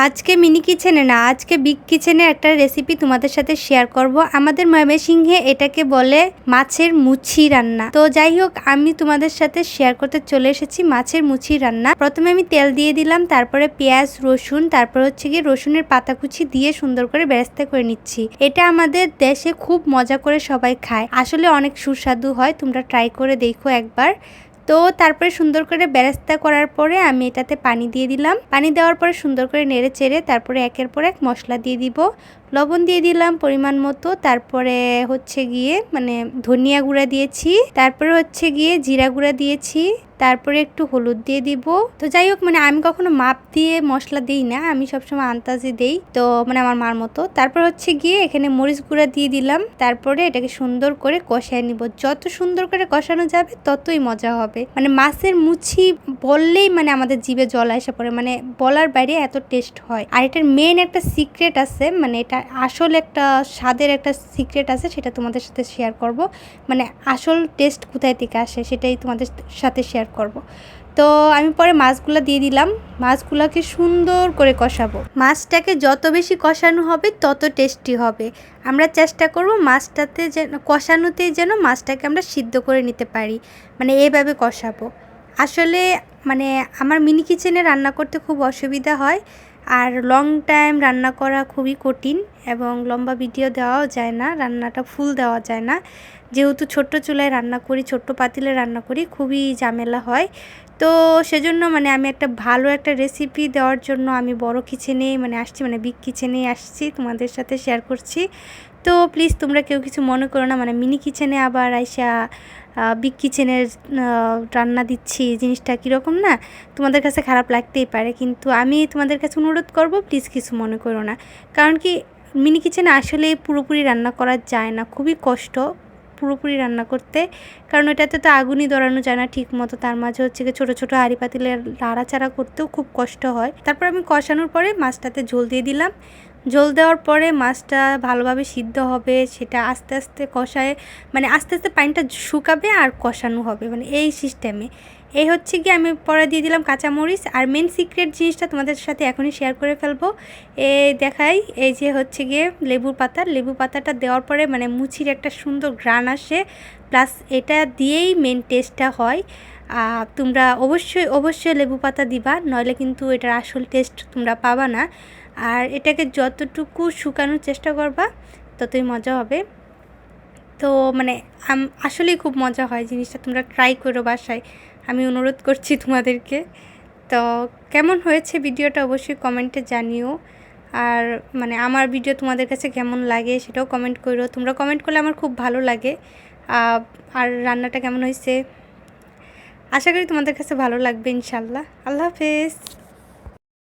আজকে মিনি কিচেনে না, আজকে বিগ কিচেনে একটা রেসিপি তোমাদের সাথে শেয়ার করব। আমাদের ময়মনসিংহে এটাকে বলে মাছের মুছি রান্না। তো যাই হোক, আমি তোমাদের সাথে শেয়ার করতে চলে এসেছি মাছের মুছি রান্না। প্রথমে আমি তেল দিয়ে দিলাম, তারপরে পেঁয়াজ, রসুন, তারপর হচ্ছে গিয়ে রসুনের পাতা কুচি দিয়ে সুন্দর করে বেরেস্তা করে নিচ্ছি। এটা আমাদের দেশে খুব মজা করে সবাই খায়, আসলে অনেক সুস্বাদু হয়। তোমরা ট্রাই করে দেখো একবার। তো তারপরে সুন্দর করে বেরেস্তা করার পরে আমি এটাতে পানি দিয়ে দিলাম। পানি দেওয়ার পরে সুন্দর করে নেড়ে চেড়ে তারপরে একের পর এক মশলা দিয়ে দিব। লবণ দিয়ে দিলাম পরিমাণ মতো, তারপরে হচ্ছে গিয়ে ধনিয়া গুঁড়া দিয়েছি, তারপরে হচ্ছে গিয়ে জিরা গুঁড়া দিয়েছি, তারপরে একটু হলুদ দিয়ে দিব। তো যাই হোক, আমি কখনো মাপ দিয়ে মশলা দিই না, আমি সবসময় আন্দাজে দেই, তো আমার মার মতো। তারপর হচ্ছে গিয়ে এখানে মরিচ গুঁড়া দিয়ে দিলাম, তারপরে এটাকে সুন্দর করে কষায় নিব। যত সুন্দর করে কষানো যাবে ততই মজা হবে। মাছের মুছি বললেই আমাদের জিভে জল আসে পড়ে, বলার বাইরে এত টেস্ট হয়। আর এটার মেন একটা সিক্রেট আছে, এটা আসল একটা স্বাদের একটা সিক্রেট আছে, সেটা তোমাদের সাথে শেয়ার করব। আসল টেস্ট কোথায় থেকে আসে সেটাই তোমাদের সাথে শেয়ার করব। তো আমি পরে মাছগুলো দিয়ে দিলাম। মাছগুলোকে সুন্দর করে কষাবো। মাছটাকে যত বেশি কষানো হবে তত টেস্টি হবে। আমরা চেষ্টা করব মাছটাতে যেন কষানোতেই যেন মাছটাকে আমরা সিদ্ধ করে নিতে পারি, এইভাবে কষাবো। আসলে আমার মিনি কিচেনে রান্না করতে খুব অসুবিধা হয়, আর লং টাইম রান্না করা খুবই কঠিন, এবং লম্বা ভিডিও দেওয়াও যায় না, রান্নাটা ফুল দেওয়া যায় না। যেহেতু ছোট্ট চুলায় রান্না করি, ছোট্ট পাতিলে রান্না করি, খুবই ঝামেলা হয়। তো সেজন্য আমি একটা ভালো একটা রেসিপি দেওয়ার জন্য আমি বড় কিচেনে আসছি, বিগ কিচেনে আসছি, তোমাদের সাথে শেয়ার করছি। তো প্লিজ তোমরা কেউ কিছু মনে করো না, মিনি কিচেনে আবার আইসা বিগ কিচেনের রান্না দিচ্ছি, জিনিসটা কীরকম না, তোমাদের কাছে খারাপ লাগতেই পারে। কিন্তু আমি তোমাদের কাছে অনুরোধ করব, প্লিজ কিছু মনে করো না। কারণ কি, মিনি কিচেনে আসলে পুরোপুরি রান্না করা যায় না, খুবই কষ্ট পুরোপুরি রান্না করতে। কারণ এটাতে তো আগুনই ধরানো যায় না ঠিক মতো, তার মাঝে হচ্ছে গিয়ে ছোটো ছোটো হাঁড়ি পাতিলে লাড়াচাড়া করতেও খুব কষ্ট হয়। তারপর আমি কষানোর পরে মাছটাতে ঝোল দিয়ে দিলাম। ঝোল দেওয়ার পরে মাছটা ভালোভাবে সিদ্ধ হবে, সেটা আস্তে আস্তে কষায়, আস্তে আস্তে পানিটা শুকাবে আর কষানো হবে, এই সিস্টেমে। এই হচ্ছে গিয়ে আমি পরে দিয়ে দিলাম কাঁচামরিচ। আর মেন সিক্রেট জিনিসটা তোমাদের সাথে এখনই শেয়ার করে ফেলবো। দেখাই, এই যে হচ্ছে গিয়ে লেবু পাতাটা দেওয়ার পরে মুচির একটা সুন্দর ঘ্রাণ আসে, প্লাস এটা দিয়েই মেন টেস্টটা হয়। তোমরা অবশ্যই লেবু পাতা দিবা, নইলে কিন্তু এটার আসল টেস্ট তোমরা পাবা না। আর এটাকে যতটুকু শুকানোর চেষ্টা করবা ততই মজা হবে। তো আসলেই খুব মজা হয় জিনিসটা, তোমরা ট্রাই করো বাসায়, আমি অনুরোধ করছি তোমাদেরকে। তো কেমন হয়েছে ভিডিওটা অবশ্যই কমেন্টে জানিও। আর আমার ভিডিও তোমাদের কাছে কেমন লাগে সেটাও কমেন্ট করো, তোমরা কমেন্ট করলে আমার খুব ভালো লাগে। আর রান্নাটা কেমন হয়েছে আশা করি তোমাদের কাছে ভালো লাগবে ইনশাল্লাহ। আল্লাহ হাফেজ।